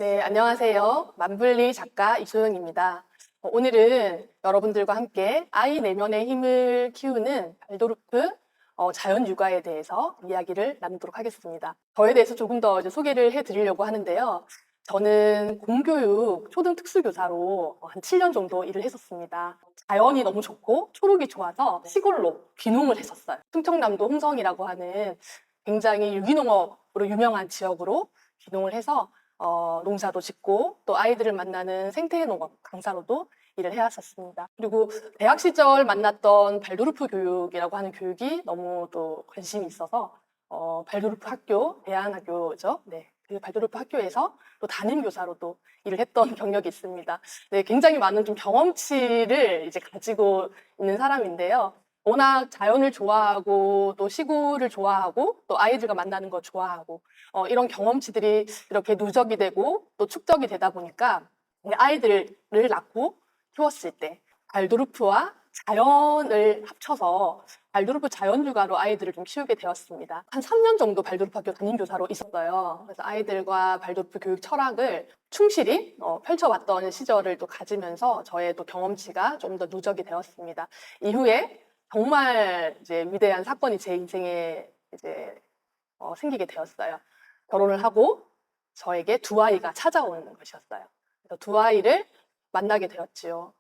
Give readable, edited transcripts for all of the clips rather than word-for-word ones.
네, 안녕하세요. 만블리 작가 이소영입니다. 오늘은 여러분들과 함께 아이 내면의 힘을 키우는 발도르프 자연 육아에 대해서 이야기를 나누도록 하겠습니다. 저에 대해서 조금 더 이제 소개를 해드리려고 하는데요. 저는 공교육 초등 특수교사로 한 7년 정도 일을 했었습니다. 자연이 너무 좋고 초록이 좋아서 시골로 귀농을 했었어요. 충청남도 홍성이라고 하는 굉장히 유기농업으로 유명한 지역으로 귀농을 해서 농사도 짓고 또 아이들을 만나는 생태농업 강사로도 일을 해왔었습니다. 그리고 대학 시절 만났던 발도르프 교육이라고 하는 교육이 너무 또 관심이 있어서 발도르프 학교, 대안학교죠. 네, 그 발도르프 학교에서 또 담임교사로도 일을 했던 경력이 있습니다. 네, 굉장히 많은 좀 경험치를 이제 가지고 있는 사람인데요. 워낙 자연을 좋아하고 또 시골을 좋아하고 또 아이들과 만나는 거 좋아하고 이런 경험치들이 이렇게 누적이 되고 또 축적이 되다 보니까 아이들을 낳고 키웠을 때 발도르프와 자연을 합쳐서 발도르프 자연육아로 아이들을 좀 키우게 되었습니다. 한 3년 정도 발도르프 학교 담임교사로 있었어요. 그래서 아이들과 발도르프 교육 철학을 충실히 펼쳐왔던 시절을 또 가지면서 저의 또 경험치가 좀 더 누적이 되었습니다. 이후에 정말 이제 위대한 사건이 제 인생에 이제 생기게 되었어요. 결혼을 하고 저에게 두 아이가 찾아오는 것이었어요. 그래서 두 아이를 만나게 되었지요.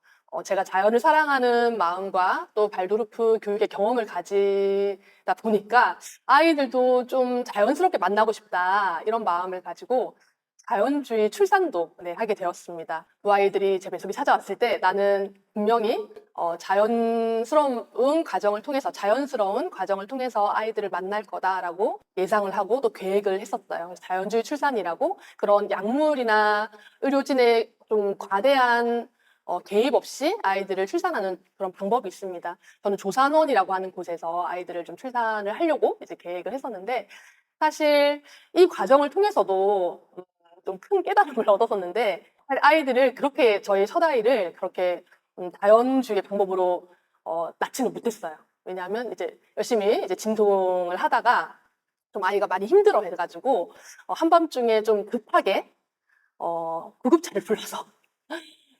제가 자연을 사랑하는 마음과 또 발도르프 교육의 경험을 가지다 보니까 아이들도 좀 자연스럽게 만나고 싶다 이런 마음을 가지고 자연주의 출산도 하게 되었습니다. 두 아이들이 제 뱃속에 찾아왔을 때 나는 분명히 자연스러운 과정을 통해서 아이들을 만날 거다라고 예상을 하고 또 계획을 했었어요. 그래서 자연주의 출산이라고 그런 약물이나 의료진의 좀 과대한 개입 없이 아이들을 출산하는 그런 방법이 있습니다. 저는 조산원이라고 하는 곳에서 아이들을 좀 출산을 하려고 이제 계획을 했었는데 사실 이 과정을 통해서도 좀 큰 깨달음을 얻었었는데 아이들을 그렇게 저희 첫 아이를 그렇게 자연주의 방법으로 낳지는 못했어요. 왜냐하면 이제 열심히 이제 진동을 하다가 좀 아이가 많이 힘들어 해가지고 한밤중에 좀 급하게 구급차를 불러서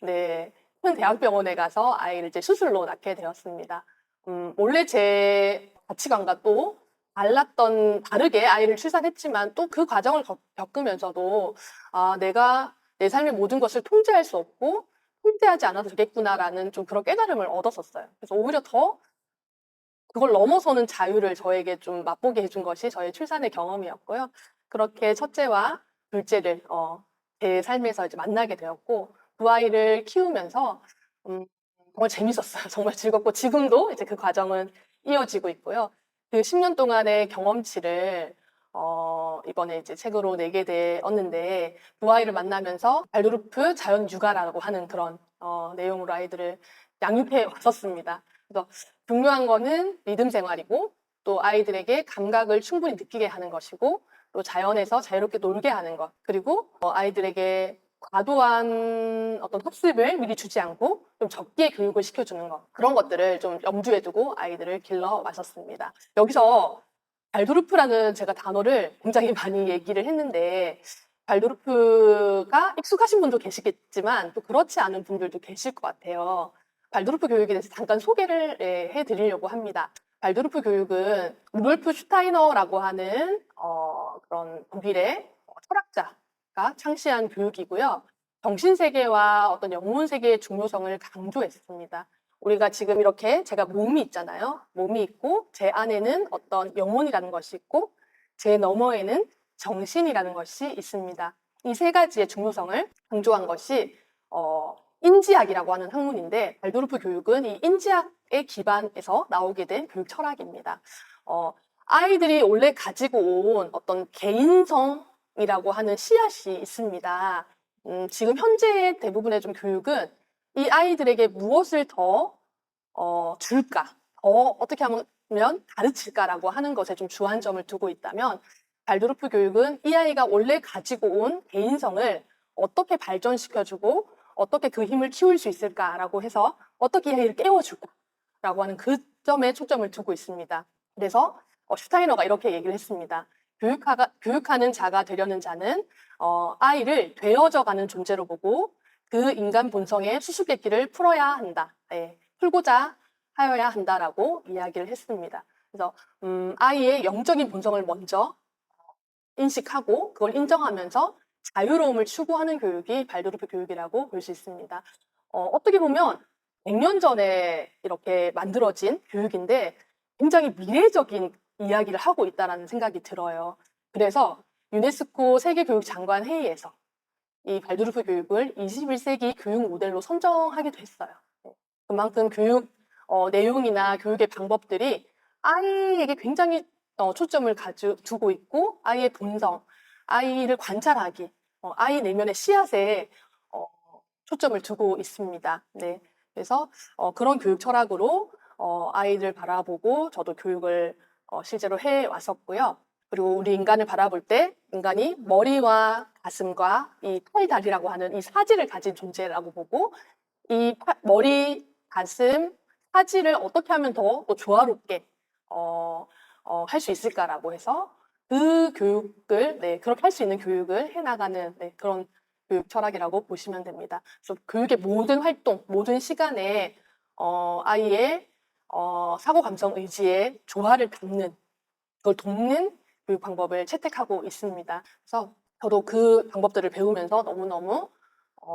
네, 큰 대학병원에 가서 아이를 이제 수술로 낳게 되었습니다. 원래 제 가치관과 또 다르게 아이를 출산했지만 또 그 과정을 겪으면서도 내가 내 삶의 모든 것을 통제할 수 없고 통제하지 않아도 되겠구나라는 좀 그런 깨달음을 얻었었어요. 그래서 오히려 더 그걸 넘어서는 자유를 저에게 좀 맛보게 해준 것이 저의 출산의 경험이었고요. 그렇게 첫째와 둘째를 제 삶에서 이제 만나게 되었고 두 아이를 키우면서 정말 재밌었어요. 정말 즐겁고 지금도 이제 그 과정은 이어지고 있고요. 그 10년 동안의 경험치를 이번에 이제 책으로 내게 되었는데 두 아이를 만나면서 발도르프 자연 육아라고 하는 그런 내용으로 아이들을 양육해 왔었습니다. 그래서 중요한 거는 리듬 생활이고 또 아이들에게 감각을 충분히 느끼게 하는 것이고 또 자연에서 자유롭게 놀게 하는 것 그리고 아이들에게 과도한 어떤 학습을 미리 주지 않고 좀 적게 교육을 시켜주는 것 그런 것들을 좀 염두에 두고 아이들을 길러 왔었습니다. 여기서 발도르프라는 제가 단어를 굉장히 많이 얘기를 했는데 발도르프가 익숙하신 분도 계시겠지만 또 그렇지 않은 분들도 계실 것 같아요. 발도르프 교육에 대해서 잠깐 소개를 해드리려고 합니다. 발도르프 교육은 루돌프 슈타이너라고 하는 그런 독일의 철학자가 창시한 교육이고요. 정신세계와 어떤 영혼세계의 중요성을 강조했습니다. 우리가 지금 이렇게 제가 몸이 있잖아요. 몸이 있고 제 안에는 어떤 영혼이라는 것이 있고 제 너머에는 정신이라는 것이 있습니다. 이 세 가지의 중요성을 강조한 것이 인지학이라고 하는 학문인데 발도르프 교육은 이 인지학의 기반에서 나오게 된 교육 철학입니다. 아이들이 원래 가지고 온 어떤 개인성이라고 하는 씨앗이 있습니다. 지금 현재의 대부분의 좀 교육은 이 아이들에게 무엇을 더 줄까, 더 어떻게 하면 가르칠까라고 하는 것에 좀 주안점을 두고 있다면 발도르프 교육은 이 아이가 원래 가지고 온 개인성을 어떻게 발전시켜주고 어떻게 그 힘을 키울 수 있을까라고 해서 어떻게 이 아이를 깨워줄까라고 하는 그 점에 초점을 두고 있습니다. 그래서 슈타이너가 이렇게 얘기를 했습니다. 교육하는 자가 되려는 자는 아이를 되어져가는 존재로 보고 그 인간 본성의 수수께끼를 풀어야 한다. 예, 풀고자 하여야 한다라고 이야기를 했습니다. 그래서 아이의 영적인 본성을 먼저 인식하고 그걸 인정하면서 자유로움을 추구하는 교육이 발도르프 교육이라고 볼 수 있습니다. 어떻게 보면 100년 전에 이렇게 만들어진 교육인데 굉장히 미래적인 이야기를 하고 있다는 생각이 들어요. 그래서 유네스코 세계교육장관 회의에서 이 발도르프 교육을 21세기 교육 모델로 선정하기도 했어요. 그만큼 교육 내용이나 교육의 방법들이 아이에게 굉장히 초점을 두고 있고 아이의 본성, 아이를 관찰하기, 아이 내면의 씨앗에 초점을 두고 있습니다. 네, 그래서 그런 교육 철학으로 아이를 바라보고 저도 교육을 실제로 해왔었고요. 그리고 우리 인간을 바라볼 때 인간이 머리와 가슴과 이 팔, 다리라고 하는 이 사지를 가진 존재라고 보고 이 머리, 가슴, 사지를 어떻게 하면 더 조화롭게 할 수 있을까라고 해서 그 교육을 그렇게 할 수 있는 교육을 해나가는 그런 교육 철학이라고 보시면 됩니다. 그래서 교육의 모든 활동, 모든 시간에 아이의 사고, 감성, 의지에 조화를 담는 그걸 돕는 교육 방법을 채택하고 있습니다. 그래서 저도 그 방법들을 배우면서 너무너무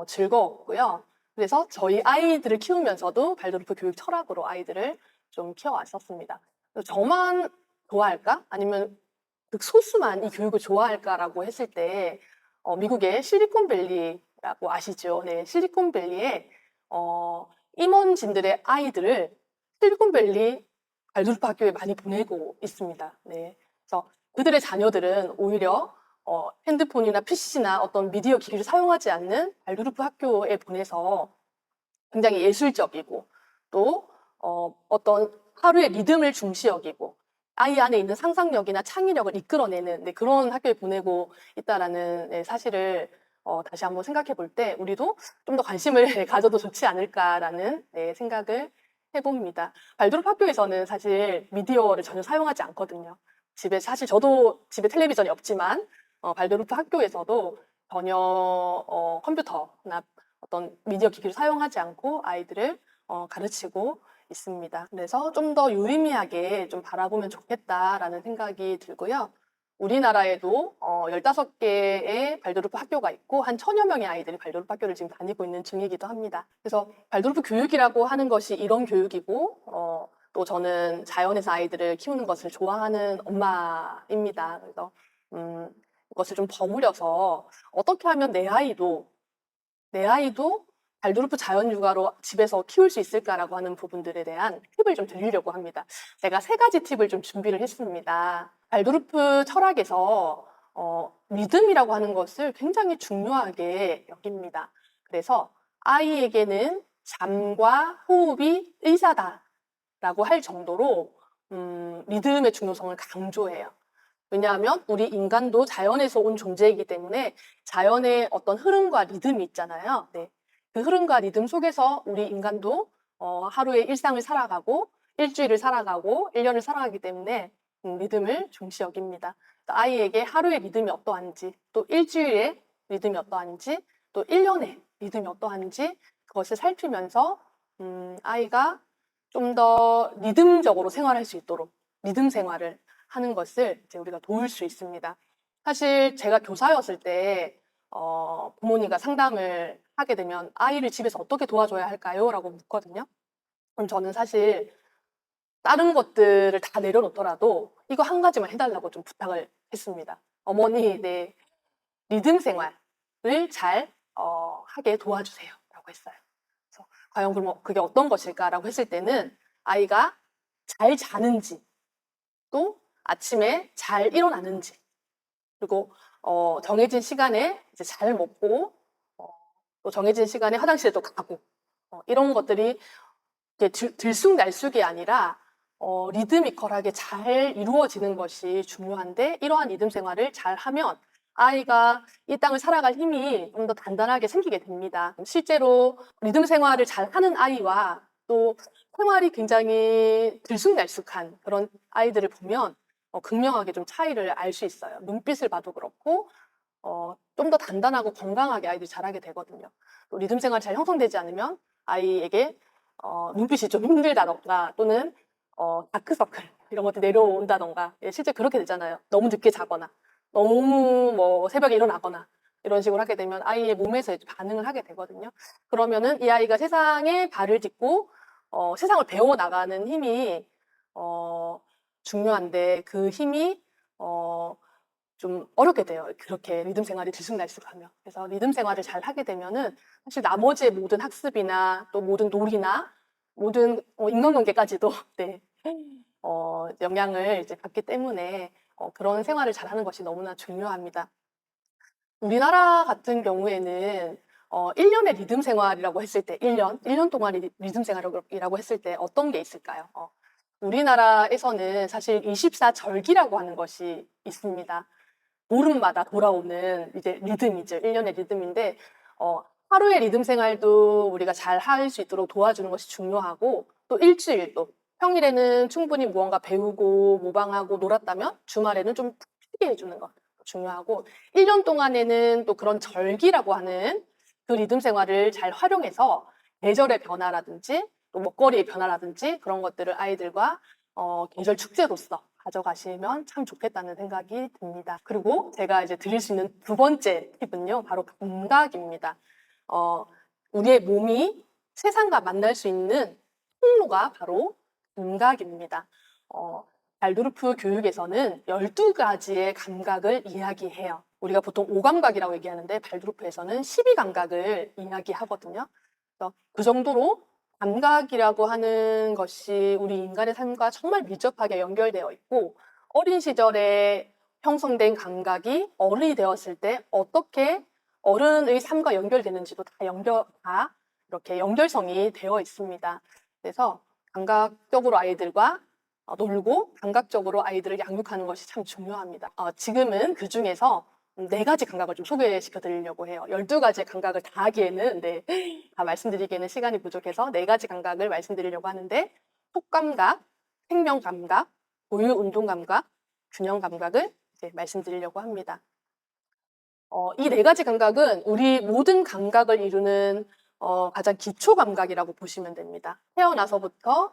즐거웠고요. 그래서 저희 아이들을 키우면서도 발도르프 교육 철학으로 아이들을 좀 키워왔었습니다. 저만 좋아할까? 아니면 극소수만 이 교육을 좋아할까라고 했을 때 미국의 실리콘밸리라고 아시죠? 네, 실리콘밸리에 임원진들의 아이들을 실리콘밸리 발도르프 학교에 많이 보내고 있습니다. 네, 그래서 그들의 자녀들은 오히려 핸드폰이나 PC나 어떤 미디어 기기를 사용하지 않는 발도르프 학교에 보내서 굉장히 예술적이고 또 어떤 하루의 리듬을 중시 여기고 아이 안에 있는 상상력이나 창의력을 이끌어내는 그런 학교에 보내고 있다라는 사실을 다시 한번 생각해 볼 때 우리도 좀 더 관심을 가져도 좋지 않을까라는 생각을 해봅니다. 발도르프 학교에서는 사실 미디어를 전혀 사용하지 않거든요. 사실 저도 집에 텔레비전이 없지만 발도르프 학교에서도 전혀 컴퓨터나 어떤 미디어 기기를 사용하지 않고 아이들을 가르치고 있습니다. 그래서 좀 더 유의미하게 좀 바라보면 좋겠다라는 생각이 들고요. 우리나라에도 15개의 발도르프 학교가 있고 한 1000여 명의 아이들이 발도르프 학교를 지금 다니고 있는 중이기도 합니다. 그래서 발도르프 교육이라고 하는 것이 이런 교육이고 또 저는 자연에서 아이들을 키우는 것을 좋아하는 엄마입니다. 그래서 이것을 좀 버무려서 어떻게 하면 내 아이도 발도르프 자연육아로 집에서 키울 수 있을까라고 하는 부분들에 대한 팁을 좀 드리려고 합니다. 제가 3가지 팁을 좀 준비를 했습니다. 발도르프 철학에서 리듬이라고 하는 것을 굉장히 중요하게 여깁니다. 그래서 아이에게는 잠과 호흡이 의사다라고 할 정도로 리듬의 중요성을 강조해요. 왜냐하면 우리 인간도 자연에서 온 존재이기 때문에 자연의 어떤 흐름과 리듬이 있잖아요. 네. 그 흐름과 리듬 속에서 우리 인간도 하루의 일상을 살아가고 일주일을 살아가고 1년을 살아가기 때문에 리듬을 중시 여깁니다. 아이에게 하루의 리듬이 어떠한지 또 일주일의 리듬이 어떠한지 또 1년의 리듬이 어떠한지 그것을 살피면서 아이가 좀 더 리듬적으로 생활할 수 있도록 리듬 생활을 하는 것을 이제 우리가 도울 수 있습니다. 사실 제가 교사였을 때 부모님과 상담을 하게 되면 아이를 집에서 어떻게 도와줘야 할까요? 라고 묻거든요. 그럼 저는 사실 다른 것들을 다 내려놓더라도 이거 한 가지만 해달라고 좀 부탁을 했습니다. 어머니, 내 리듬 생활을 잘 하게 도와주세요. 라고 했어요. 그래서 과연 그럼 그게 어떤 것일까라고 했을 때는 아이가 잘 자는지 또 아침에 잘 일어나는지 그리고 정해진 시간에 이제 잘 먹고 또 정해진 시간에 화장실에도 가고 이런 것들이 들쑥날쑥이 아니라 리드미컬하게 잘 이루어지는 것이 중요한데 이러한 리듬 생활을 잘 하면 아이가 이 땅을 살아갈 힘이 좀 더 단단하게 생기게 됩니다. 실제로 리듬 생활을 잘 하는 아이와 또 생활이 굉장히 들쑥날쑥한 그런 아이들을 보면 극명하게 좀 차이를 알 수 있어요. 눈빛을 봐도 그렇고 좀 더 단단하고 건강하게 아이들이 자라게 되거든요. 또 리듬 생활이 잘 형성되지 않으면 아이에게 눈빛이 좀 힘들다던가 또는 다크서클 이런 것들이 내려온다던가 실제 그렇게 되잖아요. 너무 늦게 자거나 너무 뭐 새벽에 일어나거나 이런 식으로 하게 되면 아이의 몸에서 이제 반응을 하게 되거든요. 그러면은 이 아이가 세상에 발을 딛고 세상을 배워나가는 힘이 중요한데 그 힘이 좀 어렵게 돼요. 그렇게 리듬 생활이 들쑥날쑥하면. 그래서 리듬 생활을 잘 하게 되면은 사실 나머지의 모든 학습이나 또 모든 놀이나 모든 인간관계까지도 네, 영향을 이제 받기 때문에 그런 생활을 잘하는 것이 너무나 중요합니다. 우리나라 같은 경우에는 1년의 리듬 생활이라고 했을 때 1년 동안 리듬 생활이라고 했을 때 어떤 게 있을까요? 우리나라에서는 사실 24절기라고 하는 것이 있습니다. 보름마다 돌아오는 이제 리듬이죠. 1년의 리듬인데, 하루의 리듬 생활도 우리가 잘 할 수 있도록 도와주는 것이 중요하고, 또 일주일도. 평일에는 충분히 무언가 배우고, 모방하고, 놀았다면, 주말에는 좀 쉬게 해주는 것 중요하고, 1년 동안에는 또 그런 절기라고 하는 그 리듬 생활을 잘 활용해서, 계절의 변화라든지, 또 먹거리의 변화라든지, 그런 것들을 아이들과 계절 축제로서 가져가시면 참 좋겠다는 생각이 듭니다. 그리고 제가 이제 드릴 수 있는 두 번째 팁은요, 바로 감각입니다. 우리의 몸이 세상과 만날 수 있는 통로가 바로 감각입니다. 발도르프 교육에서는 12가지의 감각을 이야기해요. 우리가 보통 5감각이라고 얘기하는데 발도르프에서는 12감각을 이야기하거든요. 그래서 그 정도로 감각이라고 하는 것이 우리 인간의 삶과 정말 밀접하게 연결되어 있고 어린 시절에 형성된 감각이 어른이 되었을 때 어떻게 어른의 삶과 연결되는지도 다 이렇게 연결성이 되어 있습니다. 그래서 감각적으로 아이들과 놀고 감각적으로 아이들을 양육하는 것이 참 중요합니다. 지금은 그 중에서 4가지 감각을 좀 소개시켜 드리려고 해요. 12가지의 감각을 다 하기에는, 다 말씀드리기에는 시간이 부족해서 4가지 감각을 말씀드리려고 하는데, 속감각, 생명감각, 고유운동감각, 균형감각을 이제 말씀드리려고 합니다. 이 4가지 감각은 우리 모든 감각을 이루는 가장 기초 감각이라고 보시면 됩니다. 태어나서부터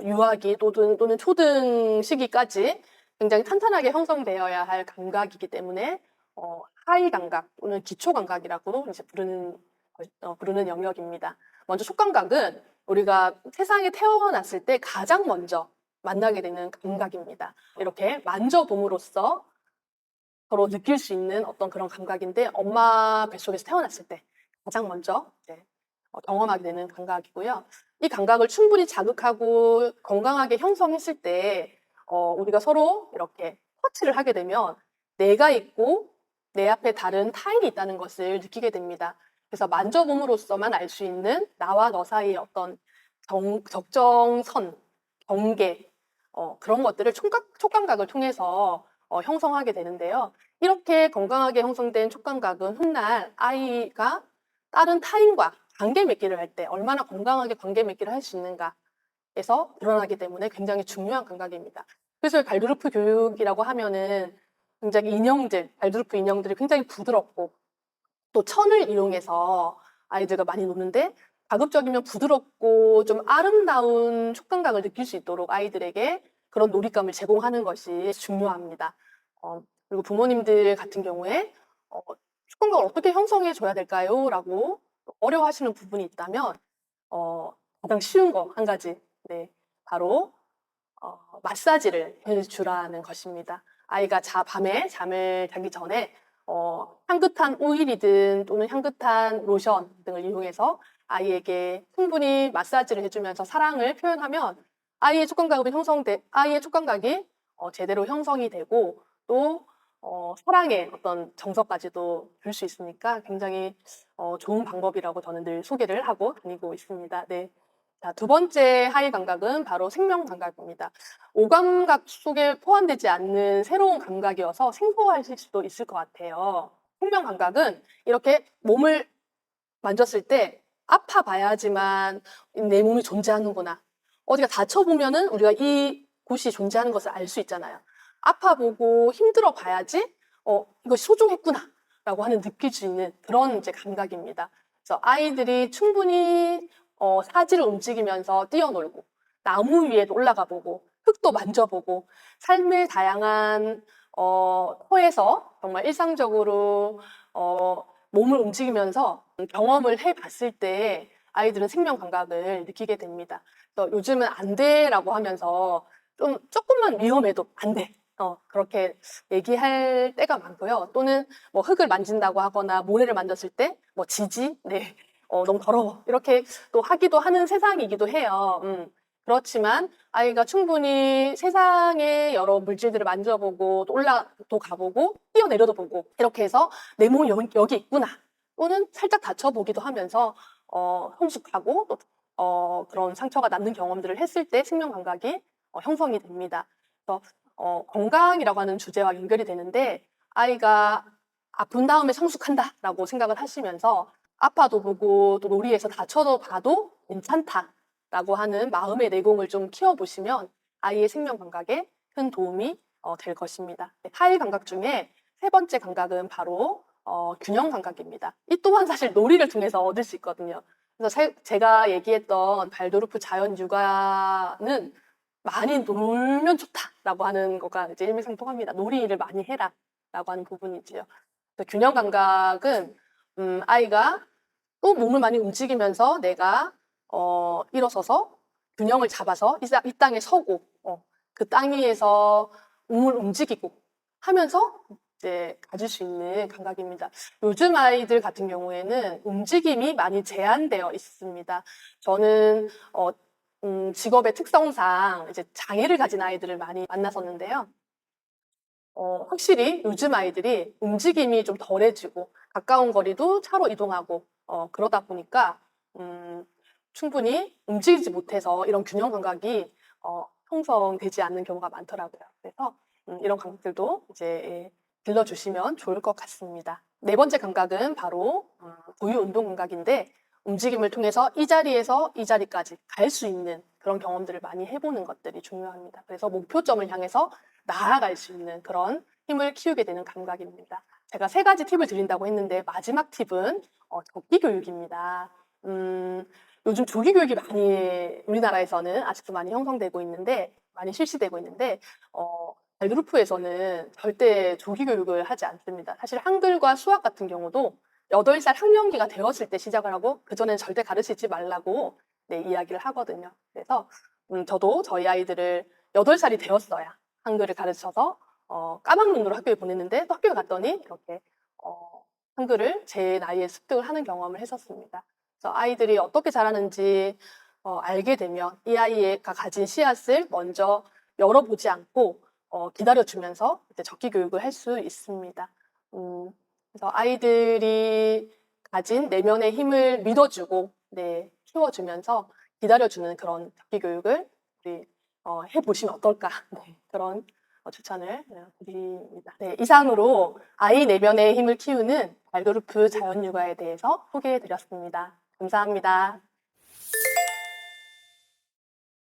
유아기 또는 초등 시기까지 굉장히 탄탄하게 형성되어야 할 감각이기 때문에 하위 감각 또는 기초 감각이라고 이제 부르는 영역입니다. 먼저 촉감각은 우리가 세상에 태어났을 때 가장 먼저 만나게 되는 감각입니다. 이렇게 만져봄으로써 서로 느낄 수 있는 어떤 그런 감각인데 엄마 뱃속에서 태어났을 때 가장 먼저 경험하게 되는 감각이고요. 이 감각을 충분히 자극하고 건강하게 형성했을 때 우리가 서로 이렇게 터치를 하게 되면 내가 있고 내 앞에 다른 타인이 있다는 것을 느끼게 됩니다. 그래서 만져봄으로써만 알 수 있는 나와 너 사이의 어떤 적정선, 경계 그런 것들을 촉감각을 통해서 형성하게 되는데요. 이렇게 건강하게 형성된 촉감각은 훗날 아이가 다른 타인과 관계 맺기를 할 때 얼마나 건강하게 관계 맺기를 할 수 있는가에서 드러나기 때문에 굉장히 중요한 감각입니다. 그래서 발도르프 교육이라고 하면은 굉장히 발도르프 인형들이 굉장히 부드럽고 또 천을 이용해서 아이들과 많이 노는데 가급적이면 부드럽고 좀 아름다운 촉감각을 느낄 수 있도록 아이들에게 그런 놀잇감을 제공하는 것이 중요합니다. 그리고 부모님들 같은 경우에 촉감각을 어떻게 형성해 줘야 될까요? 라고 어려워하시는 부분이 있다면 가장 쉬운 거 한 가지, 네, 바로 마사지를 해주라는 것입니다. 아이가 밤에 잠을 자기 전에 향긋한 오일이든 또는 향긋한 로션 등을 이용해서 아이에게 충분히 마사지를 해주면서 사랑을 표현하면 아이의 촉감각이 제대로 형성이 되고 또 사랑의 어떤 정서까지도 줄 수 있으니까 굉장히 좋은 방법이라고 저는 늘 소개를 하고 다니고 있습니다. 네. 자, 두 번째 하위 감각은 바로 생명 감각입니다. 5감각 속에 포함되지 않는 새로운 감각이어서 생소하실 수도 있을 것 같아요. 생명 감각은 이렇게 몸을 만졌을 때 아파 봐야지만 내 몸이 존재하는구나. 어디가 다쳐보면은 우리가 이 곳이 존재하는 것을 알 수 있잖아요. 아파보고 힘들어 봐야지, 이거 소중했구나. 라고 하는 느낄 수 있는 그런 이제 감각입니다. 그래서 아이들이 충분히 사지를 움직이면서 뛰어놀고, 나무 위에도 올라가 보고, 흙도 만져보고, 삶의 다양한 터에서 정말 일상적으로 몸을 움직이면서 경험을 해봤을 때 아이들은 생명 감각을 느끼게 됩니다. 그래서 요즘은 안 돼라고 하면서 조금만 위험해도 안 돼. 그렇게 얘기할 때가 많고요. 또는 뭐 흙을 만진다고 하거나 모래를 만졌을 때 뭐 지지? 네. 너무 더러워. 이렇게 또 하기도 하는 세상이기도 해요. 그렇지만 아이가 충분히 세상의 여러 물질들을 만져보고 또 가보고 뛰어내려도 보고 이렇게 해서 내 몸이 여기 있구나. 또는 살짝 다쳐보기도 하면서 성숙하고 또 그런 상처가 남는 경험들을 했을 때 생명 감각이 형성이 됩니다. 그래서 건강이라고 하는 주제와 연결이 되는데 아이가 아픈 다음에 성숙한다라고 생각을 하시면서 아파도 보고 또 놀이에서 다쳐도 봐도 괜찮다라고 하는 마음의 내공을 좀 키워보시면 아이의 생명 감각에 큰 도움이 될 것입니다. 4일 감각 중에 세 번째 감각은 바로 균형 감각입니다. 이 또한 사실 놀이를 통해서 얻을 수 있거든요. 그래서 제가 얘기했던 발도르프 자연 육아는 많이 놀면 좋다라고 하는 거가 이제 일맥상통합니다. 놀이를 많이 해라라고 하는 부분이지요. 균형 감각은 아이가 또 몸을 많이 움직이면서 내가 일어서서 균형을 잡아서 이 땅에 서고 그 땅 위에서 몸을 움직이고 하면서 이제 가질 수 있는 감각입니다. 요즘 아이들 같은 경우에는 움직임이 많이 제한되어 있습니다. 저는 직업의 특성상 이제 장애를 가진 아이들을 많이 만났었는데요. 확실히 요즘 아이들이 움직임이 좀 덜해지고 가까운 거리도 차로 이동하고 그러다 보니까 충분히 움직이지 못해서 이런 균형 감각이 형성되지 않는 경우가 많더라고요. 그래서 이런 감각들도 이제 길러주시면 좋을 것 같습니다. 네 번째 감각은 바로 부유 운동 감각인데 움직임을 통해서 이 자리에서 이 자리까지 갈 수 있는 그런 경험들을 많이 해보는 것들이 중요합니다. 그래서 목표점을 향해서 나아갈 수 있는 그런 힘을 키우게 되는 감각입니다. 제가 3가지 팁을 드린다고 했는데 마지막 팁은 적기 교육입니다. 요즘 조기 교육이 많이 우리나라에서는 아직도 많이 형성되고 있는데 많이 실시되고 있는데 발그룹프에서는 절대 조기 교육을 하지 않습니다. 사실 한글과 수학 같은 경우도 8살 학년기가 되었을 때 시작을 하고 그전에는 절대 가르치지 말라고 이야기를 하거든요. 그래서 저도 저희 아이들을 8살이 되었어야 한글을 가르쳐서 까막 눈으로 학교에 보냈는데 또 학교에 갔더니 이렇게 한글을 제 나이에 습득을 하는 경험을 했었습니다. 그래서 아이들이 어떻게 자라는지 알게 되면 이 아이가 가진 씨앗을 먼저 열어보지 않고 기다려주면서 이제 적기 교육을 할 수 있습니다. 그래서 아이들이 가진 내면의 힘을 믿어주고 키워주면서 기다려주는 그런 적기 교육을 우리 해보시면 어떨까 그런 추천을 드립니다. 이상으로 아이 내면의 힘을 키우는 발도르프 자연육아에 대해서 소개해드렸습니다. 감사합니다.